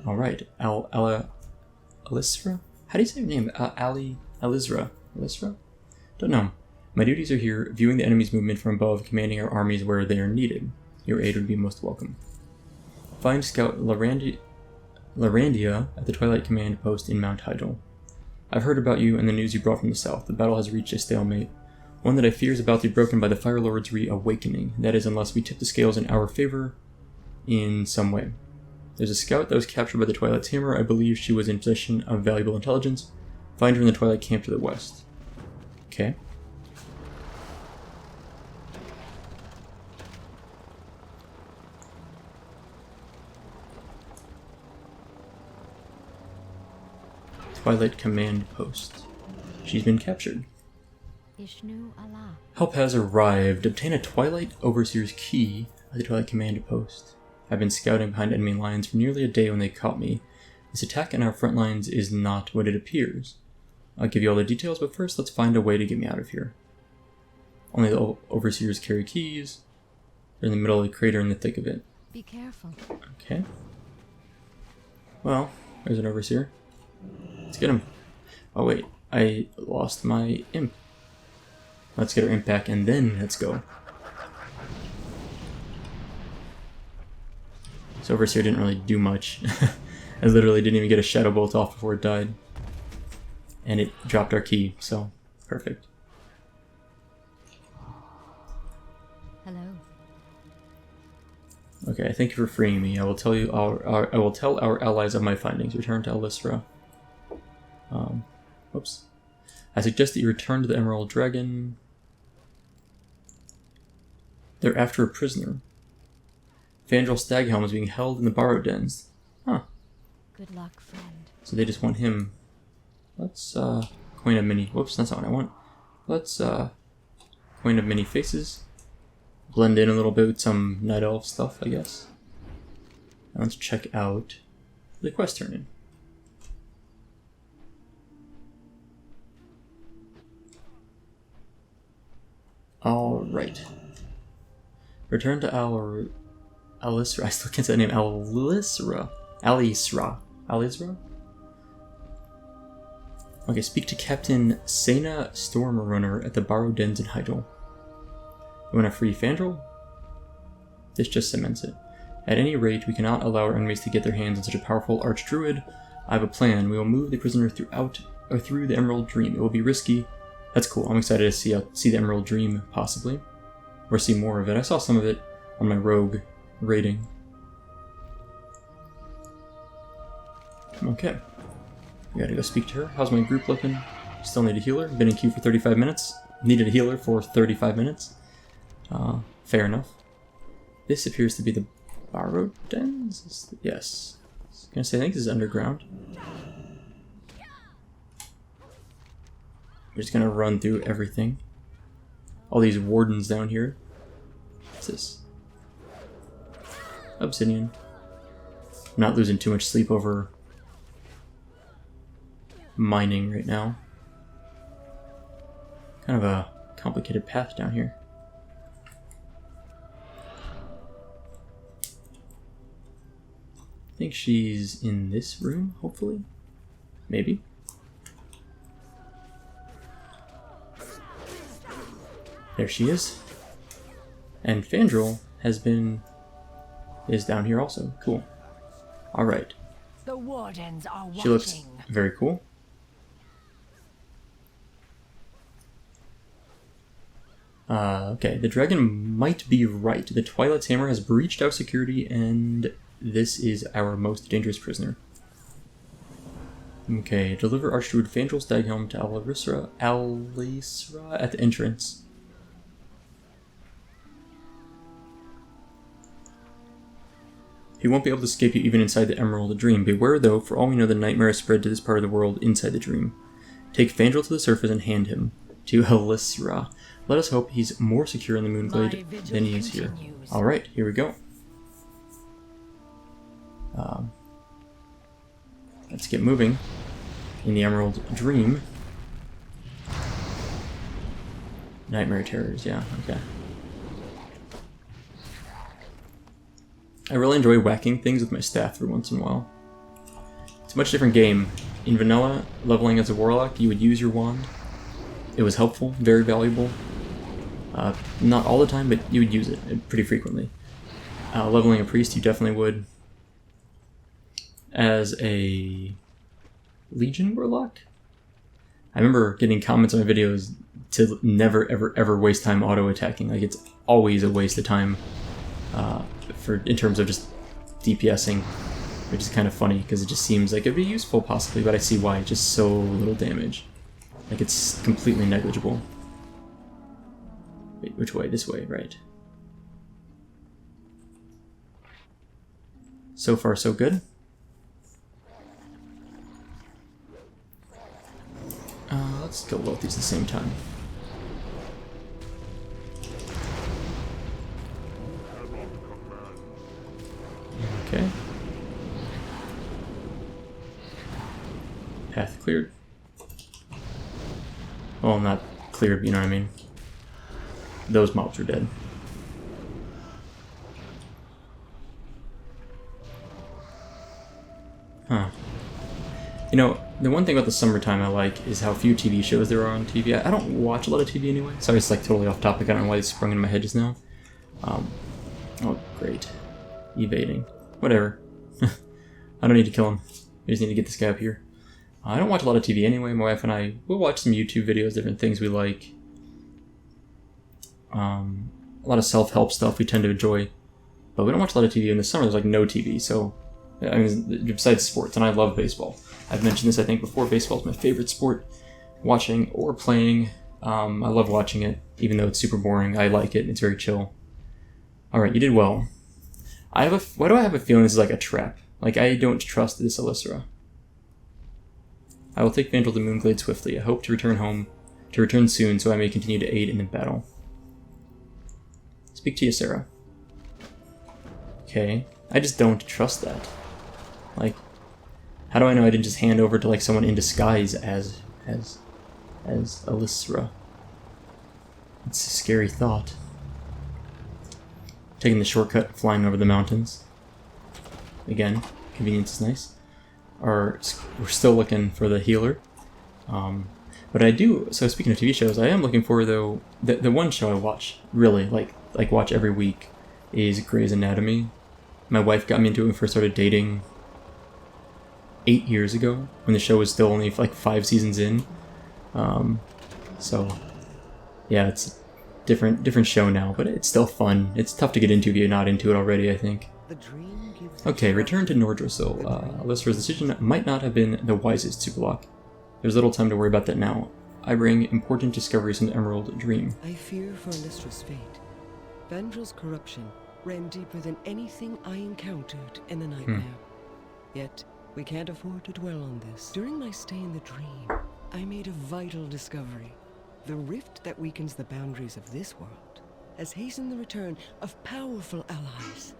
Alright, Elisra? How do you say her name? Elisra? Elisra? Don't know. My duties are here, viewing the enemy's movement from above, commanding our armies where they are needed. Your aid would be most welcome. Find Scout Larandia at the Twilight Command Post in Mount Hyjal. I've heard about you and the news you brought from the south. The battle has reached a stalemate. One that I fear is about to be broken by the Fire Lord's reawakening. That is, unless we tip the scales in our favor in some way. There's a scout that was captured by the Twilight's hammer. I believe she was in possession of valuable intelligence. Find her in the Twilight camp to the west. Okay. Twilight Command Post. She's been captured. Help has arrived. Obtain a Twilight Overseer's key at the Twilight Command Post. I've been scouting behind enemy lines for nearly a day when they caught me. This attack in our front lines is not what it appears. I'll give you all the details, but first let's find a way to get me out of here. Only the Overseers carry keys. They're in the middle of the crater in the thick of it. Be careful. Okay. Well, there's an Overseer. Let's get him. Oh wait, I lost my imp. Let's get our imp back and then let's go. So Overseer didn't really do much. I literally didn't even get a shadow bolt off before it died. And it dropped our key, so perfect. Hello. Okay, thank you for freeing me. I will tell you I will tell our allies of my findings. Return to Elisra. Oops. I suggest that you return to the Emerald Dragon. They're after a prisoner. Fandral Staghelm is being held in the borrowed dens. Huh. Good luck, friend. So they just want him. Let's coin of many. Whoops, that's not what I want. Let's coin of many faces. Blend in a little bit with some Night Elf stuff, I guess. And let's check out the quest turn-in. Alright. Return to Alisra. I still can't say the name. Alisra. Okay, speak to Captain Sena Stormrunner at the Borrowed Dens in Hyjal. You want to free Fandral? This just cements it. At any rate, we cannot allow our enemies to get their hands on such a powerful archdruid. I have a plan. We will move the prisoner through the Emerald Dream. It will be risky. That's cool. I'm excited to see the Emerald Dream, possibly. Or see more of it. I saw some of it on my rogue rating. Okay. We gotta go speak to her. How's my group looking? Still need a healer. Been in queue for 35 minutes. Needed a healer for 35 minutes. Fair enough. This appears to be the Borrowed Dens? Yes. I was gonna say, I think this is underground. We're just gonna run through everything. all these wardens down here. What's this? Obsidian. I'm not losing too much sleep over mining right now. Kind of a complicated path down here. I think she's in this room, hopefully. Maybe. There she is. And Fandral is down here also. Cool. Alright. The wardens are watching. She looks very cool. Okay, the dragon might be right. The Twilight's Hammer has breached our security, and this is our most dangerous prisoner. Okay, deliver Archdruid Fandral's Daghelm to Alisra at the entrance. He won't be able to escape you even inside the Emerald Dream. Beware, though, for all we know, the nightmare has spread to this part of the world inside the dream. Take Fandral to the surface and hand him to Alisra. Let us hope he's more secure in the Moonglade than he is here. Alright, here we go. Let's get moving. In the Emerald Dream. Nightmare Terrors, yeah, okay. I really enjoy whacking things with my staff every once in a while. It's a much different game. In vanilla, leveling as a warlock, you would use your wand. It was helpful, very valuable. Not all the time, but you would use it pretty frequently. Leveling a priest, you definitely would. As a Legion warlock? I remember getting comments on my videos to never ever ever waste time auto-attacking. Like, it's always a waste of time in terms of just DPSing, which is kind of funny because it just seems like it'd be useful possibly, but I see why. Just so little damage. Like, it's completely negligible. Wait, which way? This way, right. So far, so good. Let's kill both these at the same time. Okay. Path cleared. Well, not cleared, but you know what I mean. Those mobs are dead. Huh. You know, the one thing about the summertime I like is how few TV shows there are on TV. I don't watch a lot of TV anyway. Sorry, it's like totally off topic. I don't know why it sprung into my head just now. Oh, great. Evading. Whatever. I don't need to kill him. I just need to get this guy up here. I don't watch a lot of TV anyway. My wife and I will watch some YouTube videos, different things we like. A lot of self-help stuff we tend to enjoy. But we don't watch a lot of TV. In the summer, there's like no TV, so... I mean, besides sports, and I love baseball. I've mentioned this, I think, before. Baseball is my favorite sport, watching or playing. I love watching it, even though it's super boring. I like it. It's very chill. Alright, you did well. Why do I have a feeling this is like a trap? Like, I don't trust this Alisra. I will take Fandral to Moonglade swiftly. I hope to return soon, so I may continue to aid in the battle. Speak to you, Sarah. Okay. I just don't trust that. Like, how do I know I didn't just hand over to like someone in disguise as Alisra? It's a scary thought. Taking the shortcut, flying over the mountains. Again, convenience is nice. We're still looking for the healer. But I do, so speaking of TV shows, I am looking for, though, the one show I watch, really, like watch every week, is Grey's Anatomy. My wife got me into it when we first started dating 8 years ago, when the show was still only like 5 seasons in. So, yeah, it's a different show now, but it's still fun. It's tough to get into if you're not into it already, I think. Okay, return to Nordrassil. Alisra's decision might not have been the wisest, Superlock. There's little time to worry about that now. I bring important discoveries from the Emerald Dream. I fear for Alistra's fate. Fandral's corruption ran deeper than anything I encountered in the nightmare. Yet, we can't afford to dwell on this. During my stay in the dream, I made a vital discovery. The rift that weakens the boundaries of this world has hastened the return of powerful allies.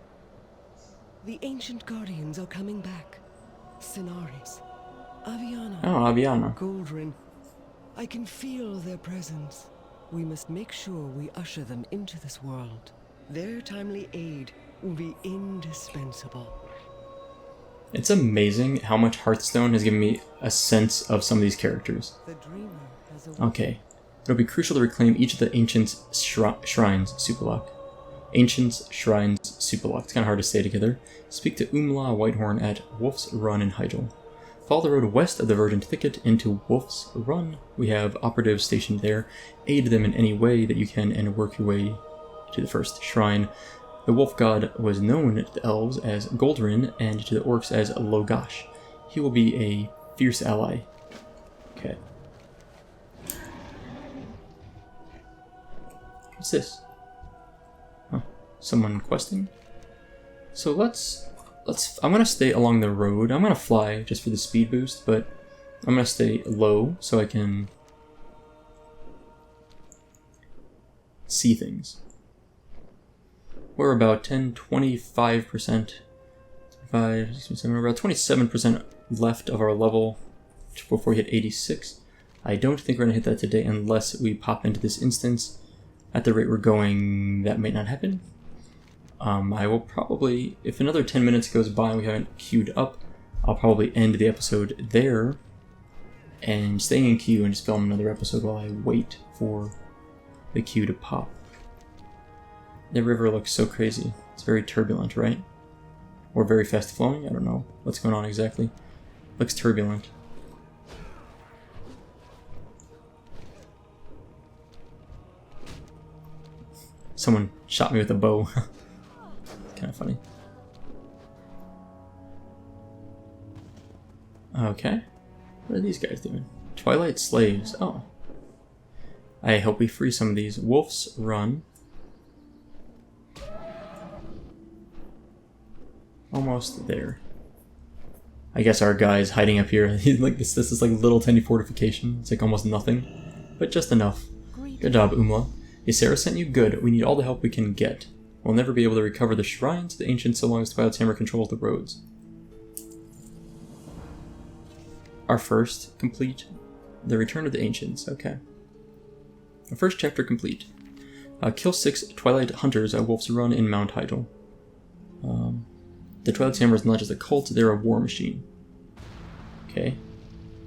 The ancient guardians are coming back. Sinaris, Aviana, Oh, Aviana. Goldrin. I can feel their presence. We must make sure we usher them into this world. Their timely aid will be indispensable. It's amazing how much Hearthstone has given me a sense of some of these characters. The dreamer has a Okay. It'll be crucial to reclaim each of the Ancients' shrines, SoupaSoka. Ancients, Shrines, SoupaSoka. It's kind of hard to say together. Speak to Umla Whitehorn at Wolf's Run in Hyjal. Follow the road west of the Verdant Thicket into Wolf's Run. We have operatives stationed there. Aid them in any way that you can and work your way to the first shrine. The wolf god was known to the elves as Goldrin and to the orcs as Logash. He will be a fierce ally. Okay. What's this? Huh. Someone questing? So let's I'm gonna stay along the road. I'm gonna fly just for the speed boost, but I'm gonna stay low so I can see things. We're about 25%, we're about 27% left of our level before we hit 86. I don't think we're gonna hit that today unless we pop into this instance. At the rate we're going, that may not happen. I will probably, if another 10 minutes goes by and we haven't queued up, I'll probably end the episode there and stay in queue and just film another episode while I wait for the queue to pop. The river looks so crazy. It's very turbulent, right? Or very fast flowing? I don't know what's going on exactly. Looks turbulent. Someone shot me with a bow. Kind of funny. Okay. What are these guys doing? Twilight Slaves. Oh. I hope we free some of these. Wolf's Run. Almost there. I guess our guy's hiding up here. He's like this is like little tiny fortification. It's like almost nothing. But just enough. Good job, Umla. Ysera sent you good. We need all the help we can get. We'll never be able to recover the shrines, the ancients, so long as Twilight's Hammer controls the roads. Our first complete. The Return of the Ancients. Okay. Our first chapter complete. Kill 6 Twilight Hunters at Wolf's Run in Mount Hyjal. The Twilight's Hammer is not just a cult, they're a war machine. Okay.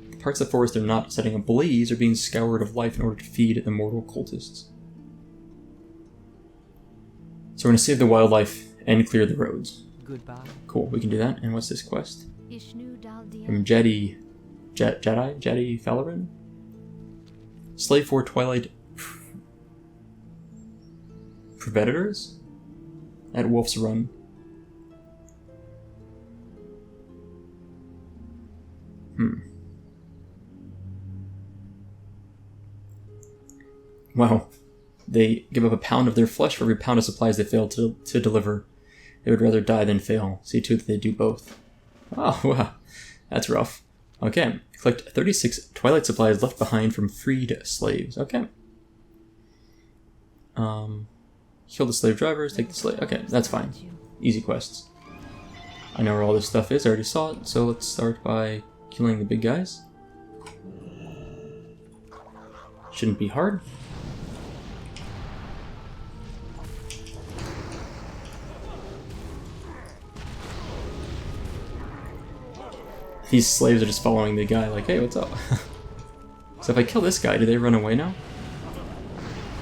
The parts of the forest are not setting ablaze or being scoured of life in order to feed the mortal cultists. So we're going to save the wildlife and clear the roads. Goodbye. Cool, we can do that. And what's this quest? Ishnu Daldia. From Jedi Falarin? Slave for Twilight Predators? At Wolf's Run. Wow. They give up a pound of their flesh for every pound of supplies they fail to deliver. They would rather die than fail. See to it that they do both. Oh, wow. That's rough. Okay. Collect 36 Twilight supplies left behind from freed slaves. Okay. Kill the slave drivers, take the slave. Okay, that's fine. Easy quests. I know where all this stuff is. I already saw it. So let's start by killing the big guys. Shouldn't be hard. These slaves are just following the guy like, hey, what's up? So if I kill this guy, do they run away now?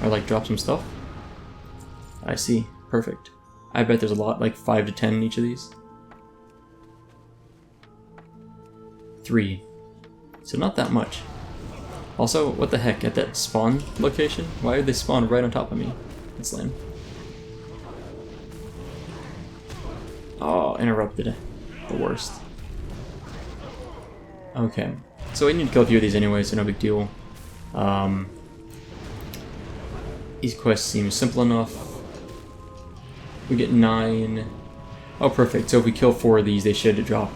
Or like drop some stuff? I see. Perfect. I bet there's a lot, like 5 to 10 in each of these. 3. So not that much. Also, what the heck, at that spawn location? Why did they spawn right on top of me? That's lame. Oh, interrupted. The worst. Okay, so we need to kill a few of these anyway, so no big deal. These quests seem simple enough. We get 9. Oh, perfect. So if we kill 4 of these, they should drop.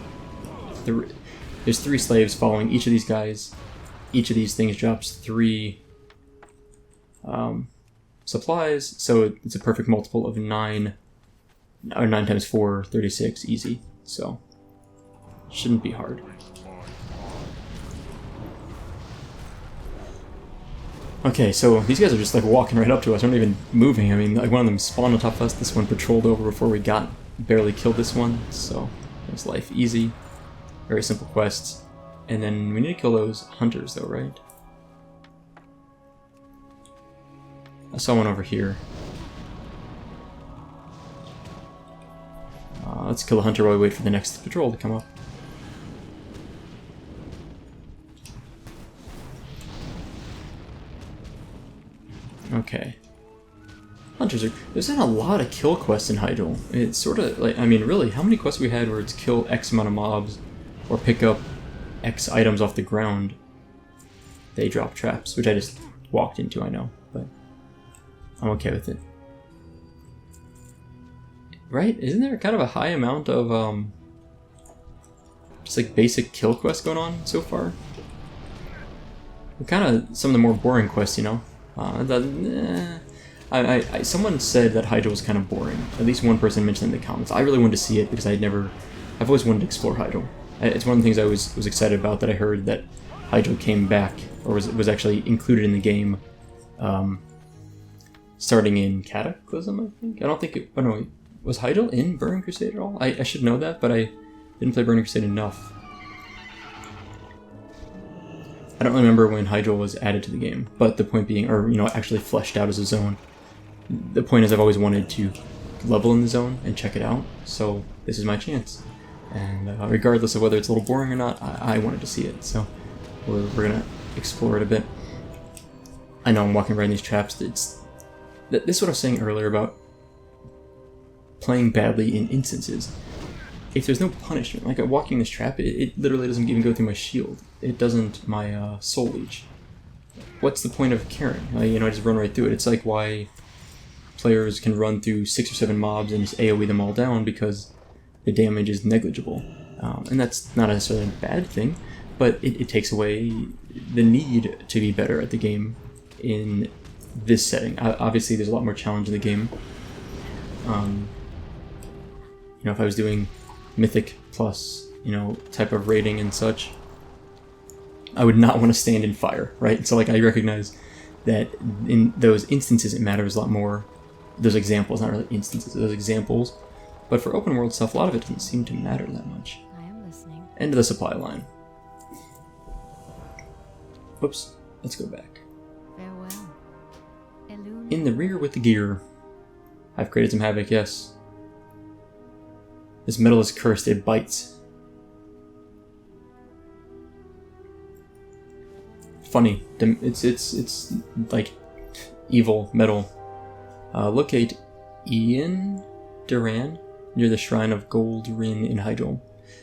There's 3 slaves following each of these guys. Each of these things drops 3 supplies, so it's a perfect multiple of 9, or 9 times 4, 36, easy. So, shouldn't be hard. Okay, so these guys are just like walking right up to us, they're not even moving. I mean, like one of them spawned on top of us, this one patrolled over before we barely killed this one, so makes life easy. Very simple quests. And then we need to kill those hunters though, right? I saw one over here. Let's kill a hunter while we wait for the next patrol to come up. Okay. Hunters are... There's not a lot of kill quests in Hyjal. It's sort of like... I mean, really, how many quests we had where it's kill X amount of mobs or pick up X items off the ground? They drop traps, which I just walked into, I know, but I'm okay with it. Right? Isn't there kind of a high amount of, just like basic kill quests going on so far? Kind of some of the more boring quests, you know? Someone said that Hyjal was kind of boring. At least one person mentioned in the comments. I really wanted to see it because I've always wanted to explore Hyjal. It's one of the things I was excited about, that I heard that Hyjal came back, or was actually included in the game, starting in Cataclysm, I think? I don't think it... Oh no, was Hyjal in Burning Crusade at all? I should know that, but I didn't play Burning Crusade enough. I don't remember when Hyjal was added to the game, but the point being, or, you know, actually fleshed out as a zone. The point is I've always wanted to level in the zone and check it out, so this is my chance. And regardless of whether it's a little boring or not, I wanted to see it, so we're gonna explore it a bit. I know I'm walking around these traps. This is what I was saying earlier about playing badly in instances. If there's no punishment, like walking this trap, it literally doesn't even go through my shield. It doesn't my soul leech. What's the point of caring? You know, I just run right through it. It's like why players can run through 6 or 7 mobs and just AoE them all down, because the damage is negligible. And that's not necessarily a bad thing, but it takes away the need to be better at the game in this setting. Obviously, there's a lot more challenge in the game. You know, if I was doing Mythic plus, you know, type of rating and such, I would not want to stand in fire, right? So, like, I recognize that in those instances it matters a lot more. Those examples, not really instances, those examples. But for open world stuff, a lot of it doesn't seem to matter that much. I am listening. End of the supply line. Whoops, let's go back. Farewell. Elune. In the rear with the gear. I've created some havoc, yes. This metal is cursed, it bites. Funny, it's like evil metal. Locate Ian Duran near the Shrine of Goldrin in Hyjal.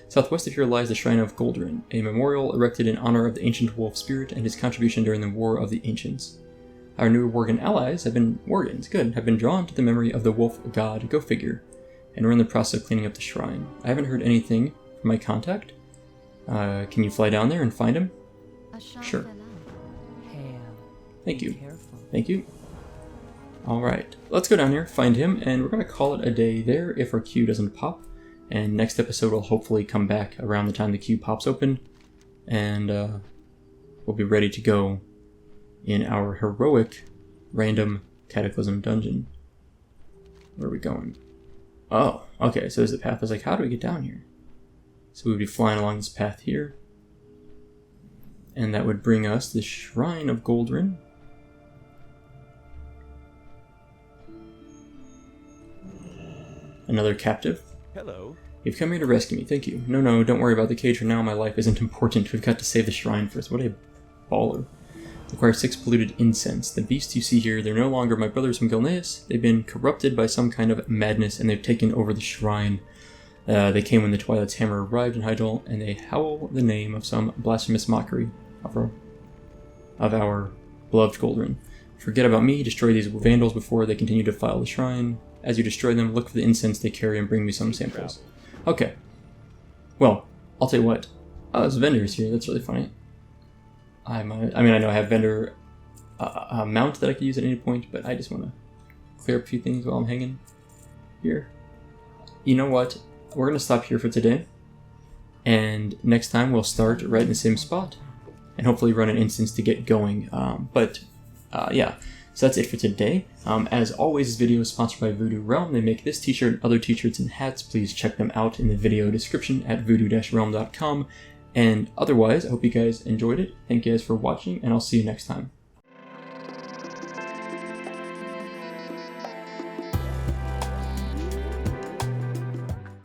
Southwest of here lies the Shrine of Goldrin, a memorial erected in honor of the ancient wolf spirit and his contribution during the War of the Ancients. Our new Worgen allies have been drawn to the memory of the wolf god, go figure, and we're in the process of cleaning up the shrine. I haven't heard anything from my contact. Can you fly down there and find him? Sure. Thank you. Thank you. Alright, let's go down here, find him, and we're going to call it a day there if our queue doesn't pop. And next episode will hopefully come back around the time the queue pops open, and we'll be ready to go in our heroic random Cataclysm dungeon. Where are we going? Oh, okay, so there's the path. I was like, how do we get down here? So we would be flying along this path here. And that would bring us the Shrine of Goldrin. Another captive. Hello. You've come here to rescue me, thank you. No, don't worry about the cage for now, my life isn't important. We've got to save the shrine first. What a baller. Require 6 polluted incense. The beasts you see here, they're no longer my brothers from Gilneas. They've been corrupted by some kind of madness, and they've taken over the shrine. They came when the Twilight's hammer arrived in Hyjal, and they howl the name of some blasphemous mockery of our beloved Goldrin. Forget about me, destroy these vandals before they continue to defile the shrine. As you destroy them, look for the incense they carry and bring me some samples. Okay. Well, I'll tell you what. There's vendors here, that's really funny. I mean, I know I have vendor a mount that I could use at any point, but I just want to clear up a few things while I'm hanging here. You know what? We're going to stop here for today. And next time we'll start right in the same spot. And hopefully run an instance to get going. Yeah. So that's it for today. As always, this video is sponsored by Voodoo Realm. They make this t-shirt and other t-shirts and hats. Please check them out in the video description at voodoo-realm.com. And otherwise, I hope you guys enjoyed it. Thank you guys for watching, and I'll see you next time.